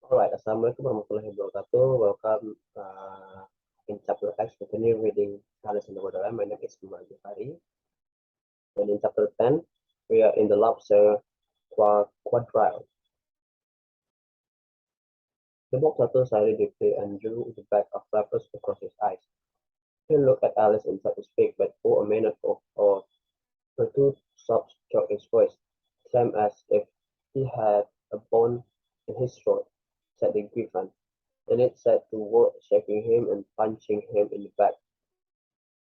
Alright, Assalamualaikum warahmatullahi wabarakatuh. Welcome in chapter X, continue reading Alice in the Wonderland. My name is Gifari. And in chapter 10, we are in the lobster quadrille. The box turtle sighed deeply and drew the back of flappers across his eyes. He looked at Alice and tried to speak, but for a minute or two sobs choked his voice, same as if he had a bone in his throat, said the griffin. And it set to work shaking him and punching him in the back.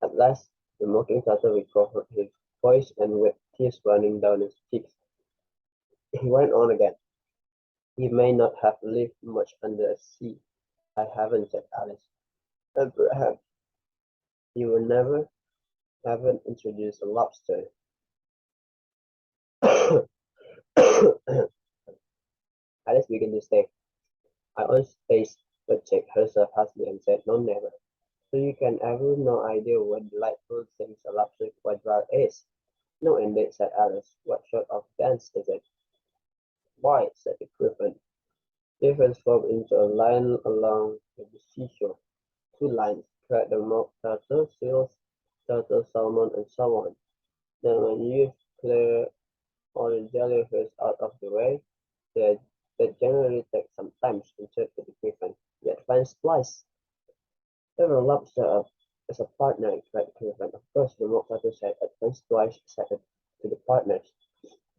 At last, the mocking turtle recovered his voice and with tears running down his cheeks, he went on again. "You may not have lived much under the sea." "I haven't," said Alice. "And perhaps you will never haven't introduced a lobster." Alice began to say, "I always taste," but checked herself hastily and said, "No, never." "So you can have no idea what delightful things a lobster quadrille is?" "No, indeed," said Alice. "What sort of dance is it?" "Why," said the griffin, they transformed into a line along the seashore. Two lines, thread the mock turtle, seals, turtle, salmon, and so on. Then when you clear all the jellyfish out of the way, that generally takes some time, answered the griffin. "Yet fine splice." "Several lobster up as a partner," cried the griffin. "Of course," the mock turtle said, "at once twice said it to the partners.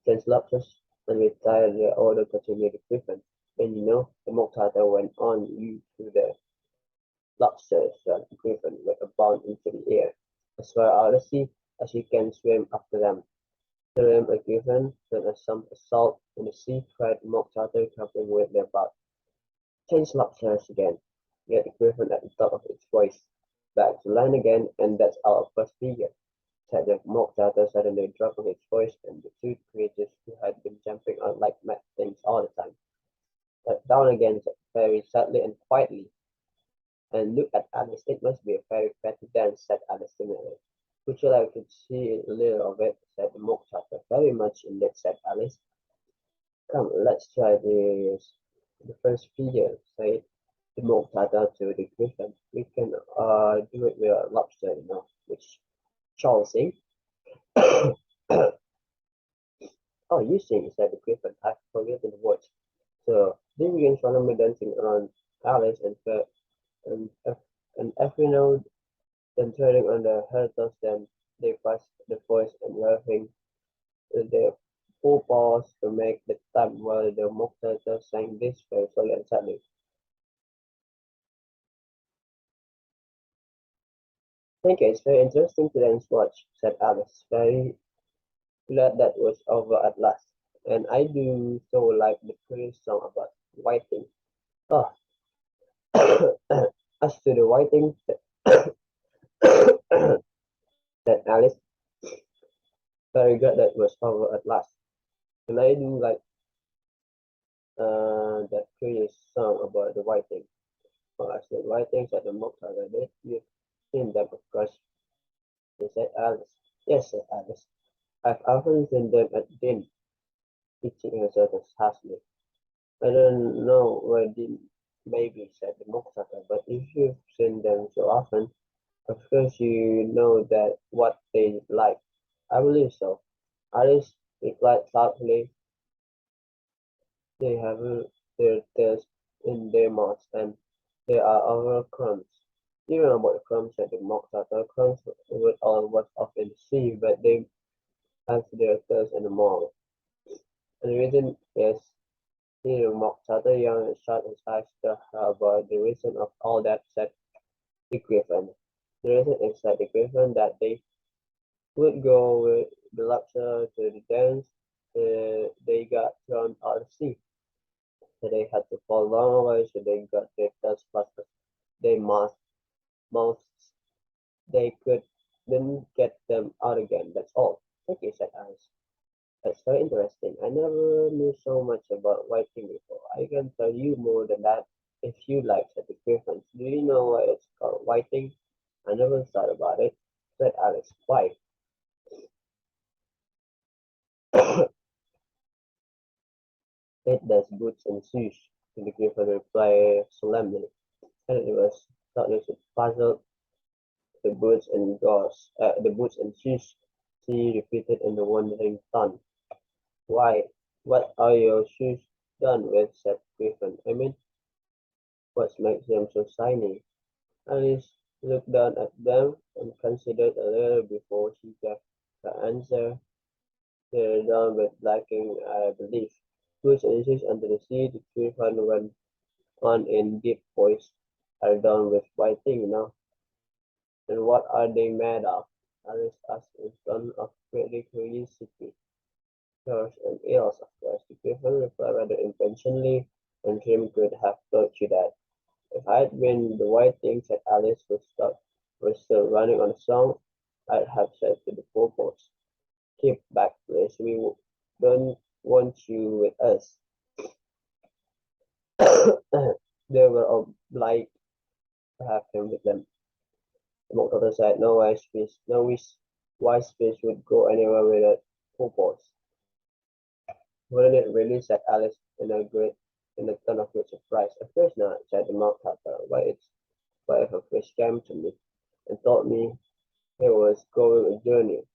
Since lobsters and retire their order," continued the griffin. "And you know," the mock turtle went on, "you to the lobsters," said the griffin, with a bound into the air, "as far out at sea as you can swim after them." "Swim a griffin, then a salt in the sea," cried the mock turtle, grappling with their butt. "Change lobsters again," yelled the griffin at the top of its voice. "Back to land again, and that's our first figure," said the mock turtle, suddenly dropping its voice, and the two creatures who had been jumping out like mad things all the time. "But down again," said the fairy sadly and quietly. "And look at Alice, it must be a very pretty dance," said Alice timidly. "Would you like to see a little of it?" said the mock turtle. "Very much indeed," said Alice. "Come, let's try the first figure," said the mock turtle to the griffin. "We can do it with a lobster, you know, which shall sing." "Oh, you sing," said the griffin. "I've forgotten the words." So they began solemnly dancing around Alice and, and every now then turning on the hurdles, then they passed the voice and laughing with their forepaws to make the time while the mock turtle sang this very slowly and sadly. "Thank you, it's very interesting to dance watch," said Alice, very glad that was over at last. "And I do so like the pretty song about whiting." "Oh, as to the whiting," said Alice, very glad that was over at last. "And I do like that curious song about the whiting." "Oh, I said whiting," said the mock turtle. "Did you've seen them, of course," said Alice. "Yes," said Alice. "I've often seen them at din," teaching herself harshly. "I don't know where din may be," said the mock turtle, "but if you've seen them so often, of course you know that what they like." "I believe so," Alice replied thoughtfully. "They have their tails in their mouths, and there are other crumbs." "You know about crumbs," said the mock turtle. "Crumbs would all wash off in the sea, but they have their tails in the mouth." "And the reason is," he mock turtle, young and shut his eyes to her about the reason of all that, said the griffin. "The reason is," said the griffin, "that they would go with the lobster to the dance. They got thrown out of sea, so they had to fall a long way, so they got their tails plastered. They mouths they couldn't get them out again, that's all." "Thank you," said Alice. "That's very interesting. I never knew so much about whiting before. I can tell you more than that if you like," said the griffin. "Do you know why it's called whiting?" "I never thought about it," said Alice. "Why?" "It does boots and shoes." The Griffin replied solemnly, and it was darkness that puzzled the boots and shoes, she repeated in the wondering tone. Why, what are your shoes done with? Said Griffin. I mean, what makes them so shiny? Alice looked down at them and considered a little before she gave the answer. They're done with blacking, I believe. Boots and shoes under the sea, the Griffin went on in deep voice. Are done with whiting, you know. And what are they made of? Alice asked in tone of great curiosity. Yours and eels, of course. The Griffin replied rather impatiently, and Jim could have told you that. If I'd been the white thing, said Alice, was still running on a song, I'd have said to the poor keep back, please. Don't want you with us. They were obliged to have him with them. The mock said, wise fish would go anywhere with a purpose. Wouldn't it really? Said Alice in a tone of great surprise. Of course not, said the mock turtle. Why if a fish came to me and told me he was going a journey,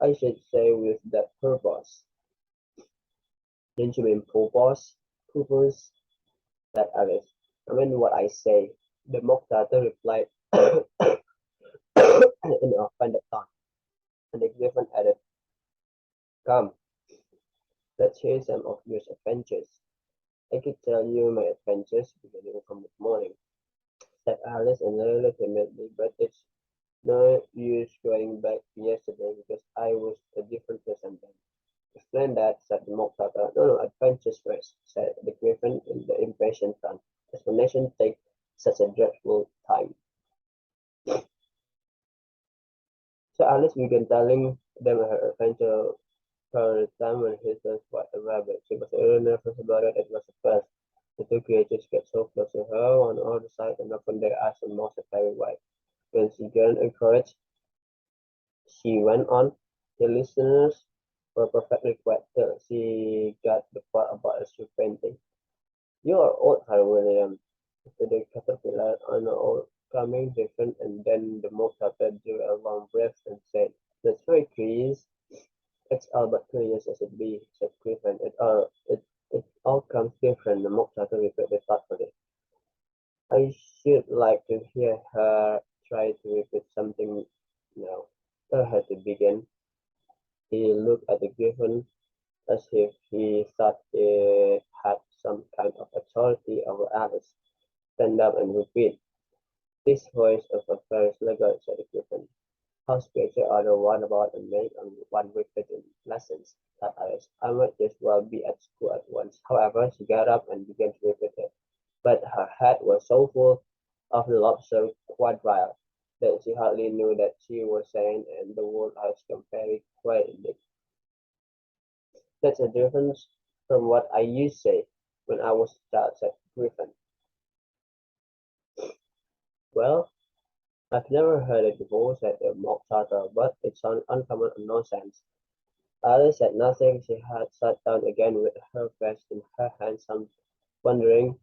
I should say with that purpose. Don't you mean purpose? Purpose, said Alice. I mean what I say. The mock turtle replied in an offended tone, and the griffin added, come, let's hear some of your adventures. I could tell you my adventures beginning from this morning, said Alice a little timidly, but it's no use going back to yesterday because I was a different person then. Explain that, said the mock turtle. No, adventures first, said the griffin in the impatient tone. Explanation takes such a dreadful time. So Alice began telling them her adventure for the time when he first was a rabbit. She was a little nervous about it at first. The two creatures get so close to her on all sides and opened their eyes almost very wide. When she gained courage, she went on. The listeners were perfectly quiet till she got the part about a street painting. You are old, Sir William, said the caterpillar on all coming different, and then the moth drew a long breath and said, that's very curious. It's all but curious as it be, said Griffin. It all comes different, the mock turtle repeated thoughtfully. I should like to hear her try to repeat something now. Tell her to begin. He looked at the griffin as if he thought it had some kind of authority over Alice. Stand up and repeat. This voice of a Ferris Lego, said the griffin. How spiritual are the one about and make on one repeating lessons, thought Alice. I might just well be at school at once. However, she got up and began to repeat it. But her head was so full of the lobster quadrille that she hardly knew that she was saying, and the word has come very quietly. That's a difference from what I used to say when I was a child, said Griffin. Well, I've never heard it before, said the mock turtle, but it sounds uncommon and nonsense. Alice said nothing. She had sat down again with her face in her hands, wondering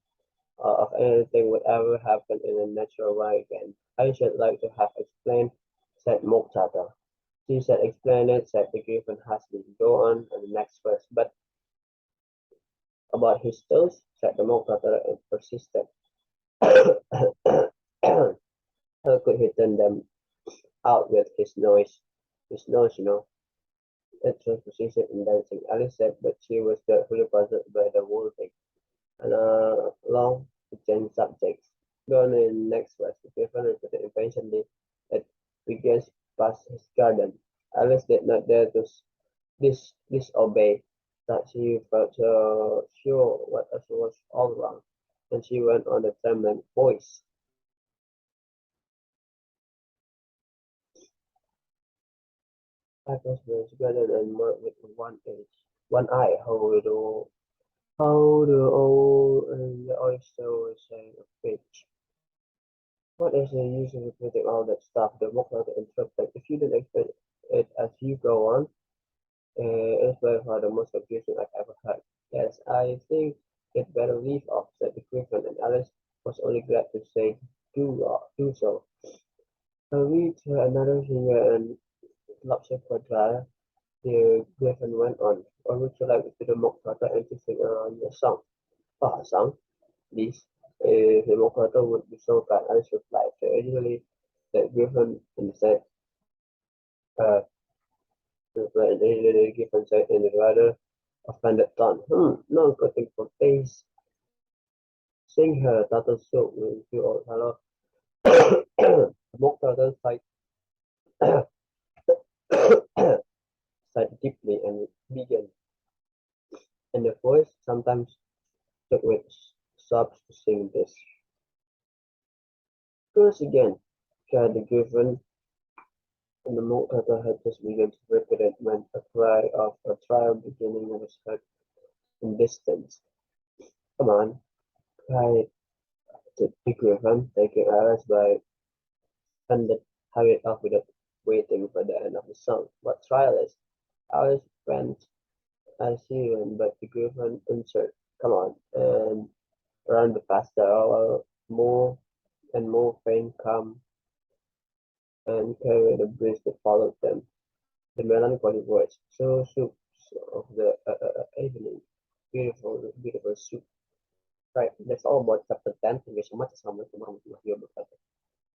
if anything would ever happen in a natural way again. I should like to have explained, said Mock Turtle. She said explain it, said the Griffin hastily. Go on the next verse. But about his toes, said the Mock Turtle and persisted. How could he turn them out with his nose? His nose, you know. It was persistent in dancing. Alice said, but she was dreadfully puzzled by the whole thing. And long to change subjects. Go on in next verse. The Griffin repeated impatiently that begins past his garden. Alice did not dare to disobey, that she felt sure what was all wrong, and she went on a trembling voice. I was very garden and marked with one eye. How do all the oyster say a fish? What is the use of repeating all that stuff? The mocker interrupted. If you don't explain it as you go on, it's by far the most confusing I've ever heard. Yes, I think "You'd better leave off," said the Griffin, and Alice was only glad to say, "Do so." "I'll read another singer and lobster quadrille," the Griffin went on. "Or would you like me to the Mock Turtle and to sing your song?" "Oh, a song, please, if the Mock Turtle would be so kind," Alice replied. Usually, the Griffin instead uh, replied, the Griffin said in a rather offended tone. No good thing for face. Sing her, Turtle Soup, will you old fellow. The Mock Turtle sighed deeply and began, and the voice sometimes took with sobs to sing this. "Curse again!" cried the Griffin, and the Mock Turtle had just begun to repeat it when a cry of a triumph beginning was heard in distance. "Come on!" cried the Griffin, taking Alice by and then hurried off without waiting for the end of the song. "What trial is?" Alice went as he ran, but the Griffin answered, "Come on!" and ran the faster, while more and more faint come and carried the breeze that followed them. The melancholy words, "So soups of the evening, beautiful, beautiful soup." Right, that's all about chapter 10. Thank you so much. Assalamualaikum warahmatullahi wabarakatuh.